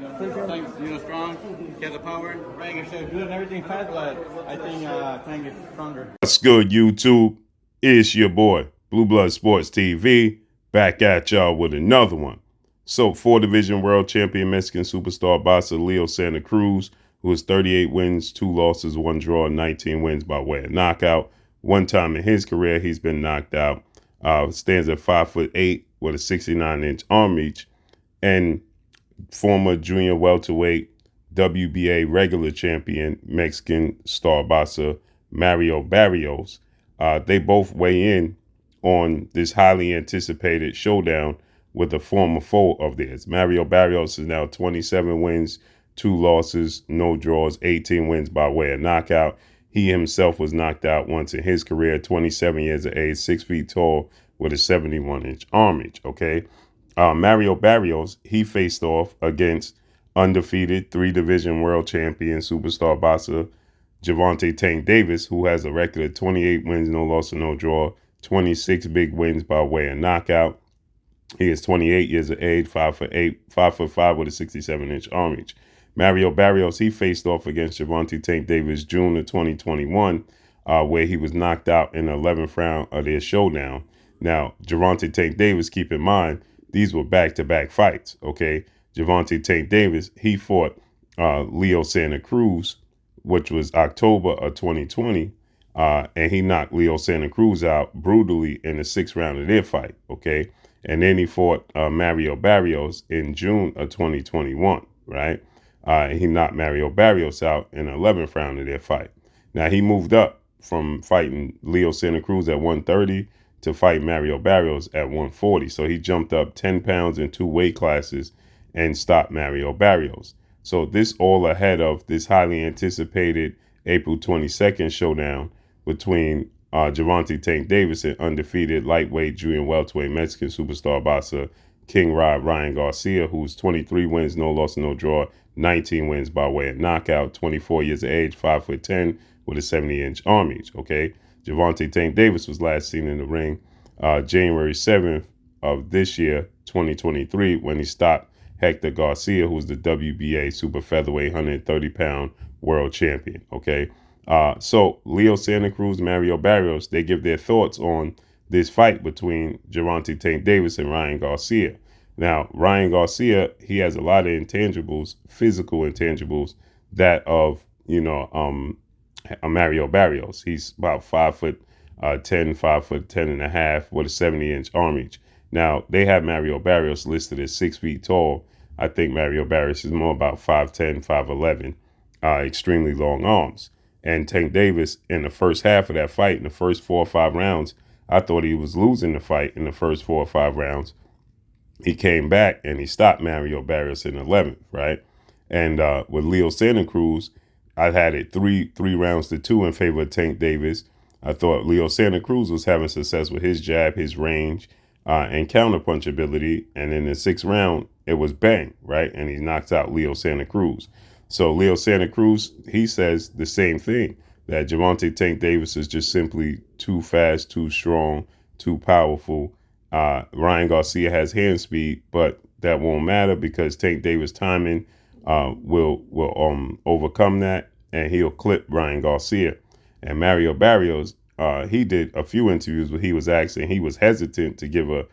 Tank, strong. He has the power. Rank is good and everything fast, but I think Tank is stronger. What's good, YouTube? It's your boy, Blue Blood Sports TV, back at y'all with another one. So, 4-division world champion Mexican superstar boxer Leo Santa Cruz, who has 38 wins, 2 losses, 1 draw, and 19 wins by way of knockout. One time in his career, he's been knocked out. Stands at 5'8" with a 69-inch arm reach, and former junior welterweight WBA regular champion Mexican star boxer Mario Barrios. They both weigh in on this highly anticipated showdown with a former foe of theirs. Mario Barrios is now 27 wins, 2 losses, no draws, 18 wins by way of knockout. He himself was knocked out once in his career, 27 years of age, 6 feet tall with a 71-inch arm reach, okay? Mario Barrios, he faced off against undefeated 3-division world champion superstar boxer Gervonta Tank Davis, who has a record of 28 wins, no loss, and no draw, 26 big wins by way of knockout. He is 28 years of age, 5'8", 5'5" with a 67-inch arm reach. Mario Barrios, he faced off against Gervonta Tank Davis June of 2021, where he was knocked out in the 11th round of their showdown. Now, Gervonta Tank Davis, keep in mind, these were back-to-back fights, okay? Gervonta Tank Davis, he fought Leo Santa Cruz, which was October of 2020, and he knocked Leo Santa Cruz out brutally in the 6th round of their fight, okay? And then he fought Mario Barrios in June of 2021, right? And he knocked Mario Barrios out in the 11th round of their fight. Now, he moved up from fighting Leo Santa Cruz at 130 to fight Mario Barrios at 140. So he jumped up 10 pounds in 2 weight classes and stopped Mario Barrios. So this all ahead of this highly anticipated April 22nd showdown between Gervonta Tank Davis and undefeated lightweight junior welterweight Mexican superstar boxer King Ryan Garcia, who's 23 wins, no loss, no draw, 19 wins by way of knockout, 24 years of age, 5'10", with a 70-inch arm reach, okay? Gervonta Tank Davis was last seen in the ring January 7th of this year, 2023, when he stopped Hector Garcia, who was the WBA super featherweight 130-pound world champion, okay? So Leo Santa Cruz, Mario Barrios, they give their thoughts on this fight between Gervonta Tank Davis and Ryan Garcia. Now, Ryan Garcia, he has a lot of intangibles, physical intangibles, that of, Mario Barrios. He's about 5'10", 5'10 and a half with a 70-inch arm reach. Now, they have Mario Barrios listed as 6 feet tall. I think Mario Barrios is more about 5'10", 5'11", extremely long arms. And Tank Davis, in the first half of that fight, in the first 4 or 5 rounds, I thought he was losing the fight in the first 4 or 5 rounds. He came back and he stopped Mario Barrios in the 11th, right? And with Leo Santa Cruz, I had it three rounds to 2 in favor of Tank Davis. I thought Leo Santa Cruz was having success with his jab, his range, and counterpunch ability. And in the 6th round, it was bang, right? And he knocks out Leo Santa Cruz. So Leo Santa Cruz, he says the same thing, that Gervonta Tank Davis is just simply too fast, too strong, too powerful. Ryan Garcia has hand speed, but that won't matter because Tank Davis' timing will overcome that, and he'll clip Ryan Garcia. And Mario Barrios, he did a few interviews where he was asked, and he was hesitant to give a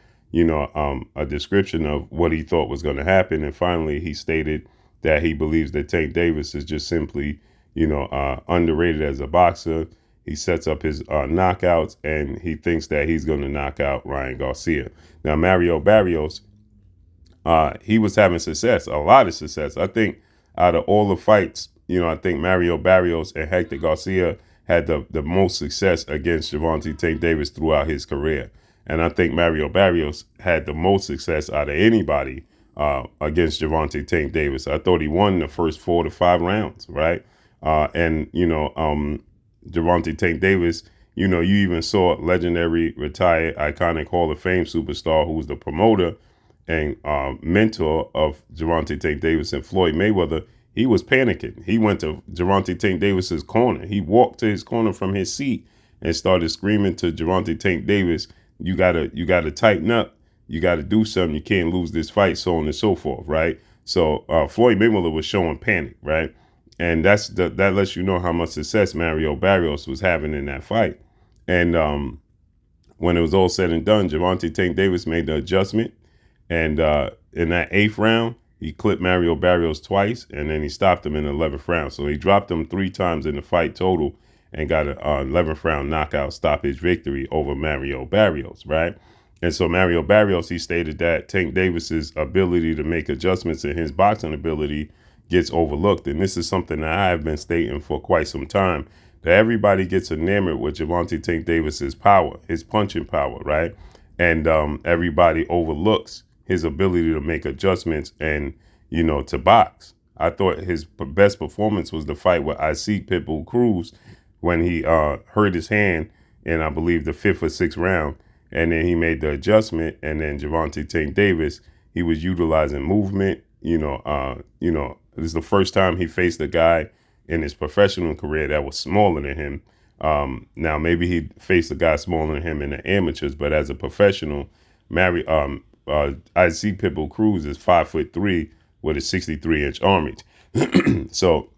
description of what he thought was going to happen. And finally, he stated that he believes that Tank Davis is just simply, underrated as a boxer. He sets up his knockouts, and he thinks that he's going to knock out Ryan Garcia. Now, Mario Barrios, he was having success, a lot of success. I think out of all the fights, I think Mario Barrios and Hector Garcia had the most success against Gervonta Tank Davis throughout his career. And I think Mario Barrios had the most success out of anybody against Gervonta Tank Davis. I thought he won the first 4 to 5 rounds, right? Gervonta Tank Davis, you even saw legendary, retired, iconic Hall of Fame superstar who was the promoter and mentor of Gervonta Tank Davis and Floyd Mayweather. He was panicking. He went to Gervonta Tank Davis's corner. He walked to his corner from his seat and started screaming to Gervonta Tank Davis, you gotta tighten up. You got to do something. You can't lose this fight, so on and so forth, right? So Floyd Mayweather was showing panic, right? And that lets you know how much success Mario Barrios was having in that fight. And when it was all said and done, Gervonta Tank Davis made the adjustment. And in that 8th round, he clipped Mario Barrios twice, and then he stopped him in the 11th round. So he dropped him 3 times in the fight total and got an 11th round knockout stoppage victory over Mario Barrios, right? And so Mario Barrios, he stated that Tank Davis's ability to make adjustments in his boxing ability gets overlooked. And this is something that I have been stating for quite some time, that everybody gets enamored with Gervonta Tank Davis's power, his punching power, right? And everybody overlooks his ability to make adjustments and, to box. I thought his best performance was the fight with Pitbull Cruz when he hurt his hand in, I believe, the 5th or 6th round. And then he made the adjustment. And then Gervonta Tank Davis, he was utilizing movement. This is the first time he faced a guy in his professional career that was smaller than him. Now, maybe he faced a guy smaller than him in the amateurs, but as a professional, Pitbull Cruz is 5'3" with a 63-inch arm reach. So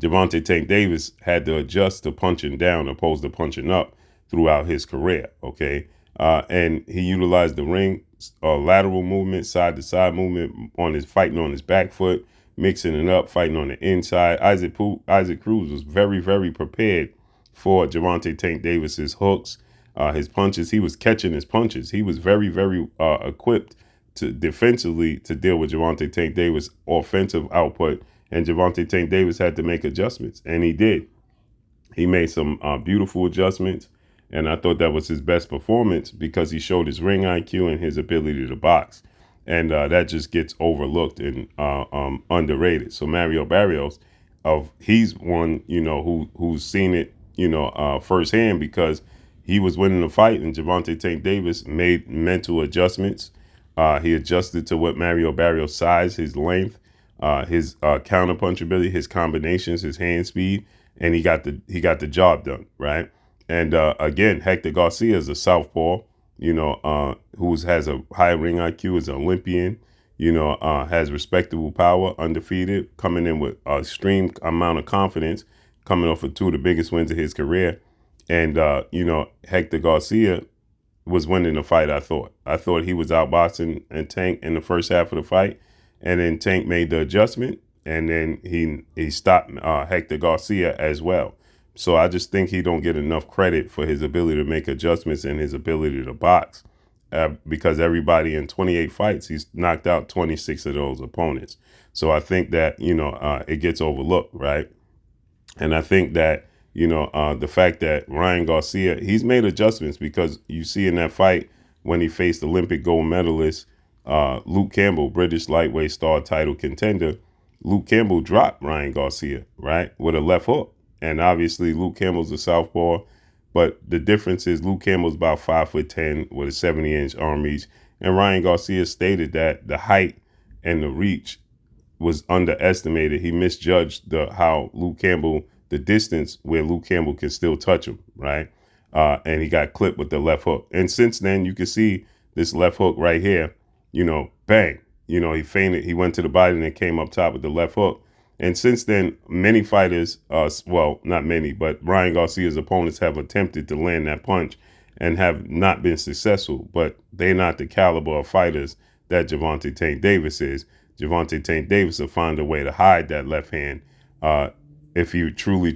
Gervonta Tank Davis had to adjust to punching down opposed to punching up throughout his career, okay? And he utilized the ring lateral movement, side-to-side movement fighting on his back foot, mixing it up, fighting on the inside. Isaac Cruz was very, very prepared for Gervonta Tank Davis's hooks, his punches. He was catching his punches. He was very, very equipped to defensively to deal with Gervonta Tank Davis' offensive output. And Gervonta Tank Davis had to make adjustments, and he did. He made some beautiful adjustments, and I thought that was his best performance because he showed his ring IQ and his ability to box. And that just gets overlooked and underrated. So Mario Barrios, he's one, who's seen it, firsthand because he was winning the fight and Gervonta Tank Davis made mental adjustments. He adjusted to what Mario Barrios' size, his length, his counterpunch ability, his combinations, his hand speed, and he got the job done, right? And again, Hector Garcia is a southpaw, who has a high ring IQ, is an Olympian, has respectable power, undefeated, coming in with an extreme amount of confidence, coming off of 2 of the biggest wins of his career. And, Hector Garcia was winning the fight, I thought. I thought he was outboxing and Tank in the first half of the fight. And then Tank made the adjustment, and then he stopped Hector Garcia as well. So I just think he don't get enough credit for his ability to make adjustments and his ability to box because everybody in 28 fights, he's knocked out 26 of those opponents. So I think that, it gets overlooked, right? And I think that, the fact that Ryan Garcia, he's made adjustments because you see in that fight when he faced Olympic gold medalist Luke Campbell, British lightweight star title contender, Luke Campbell dropped Ryan Garcia, right, with a left hook. And obviously Luke Campbell's a southpaw, but the difference is Luke Campbell's about 5'10" with a 70-inch arm reach. And Ryan Garcia stated that the height and the reach was underestimated. He misjudged the distance where Luke Campbell can still touch him, right? And he got clipped with the left hook. And since then, you can see this left hook right here, bang. He feinted, he went to the body and then came up top with the left hook. And since then, many fighters, well, not many, but Ryan Garcia's opponents have attempted to land that punch and have not been successful, but they're not the caliber of fighters that Gervonta Tank Davis is. Gervonta Tank Davis will find a way to hide that left hand if he truly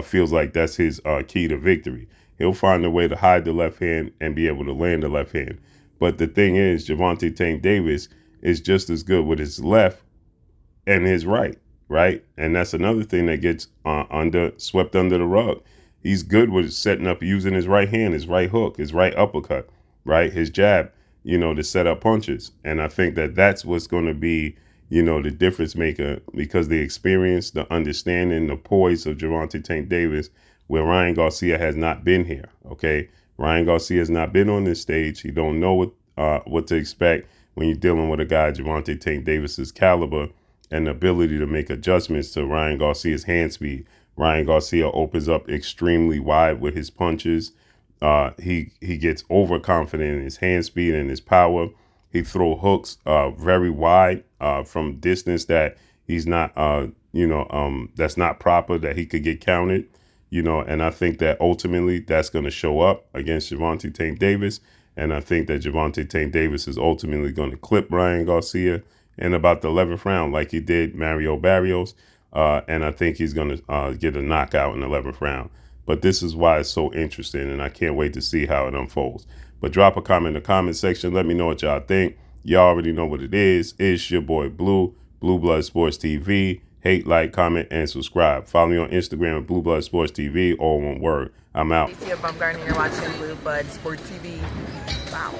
feels like that's his key to victory. He'll find a way to hide the left hand and be able to land the left hand. But the thing is, Gervonta Tank Davis is just as good with his left and his right. Right. And that's another thing that gets swept under the rug. He's good with setting up using his right hand, his right hook, his right uppercut, right, his jab, to set up punches. And I think that that's what's going to be, the difference maker because the experience, the understanding, the poise of Gervonta Tank Davis, where Ryan Garcia has not been here. OK, Ryan Garcia has not been on this stage. He don't know what to expect when you're dealing with a guy Gervonta Tank Davis's caliber and the ability to make adjustments to Ryan Garcia's hand speed. Ryan Garcia opens up extremely wide with his punches. He gets overconfident in his hand speed and his power. He throw hooks very wide from distance that he's not, that's not proper, that he could get counted. And I think that ultimately that's going to show up against Gervonta Tank Davis. And I think that Gervonta Tank Davis is ultimately going to clip Ryan Garcia in about the 11th round like he did Mario Barrios. And I think he's going to get a knockout in the 11th round. But this is why it's so interesting, and I can't wait to see how it unfolds. But drop a comment in the comment section. Let me know what y'all think. Y'all already know what it is. It's your boy Blue, Blue Blood Sports TV. Hate, like, comment, and subscribe. Follow me on Instagram at Blue Blood Sports TV, all one word. I'm out. You're watching Blue Blood Sports TV. Wow.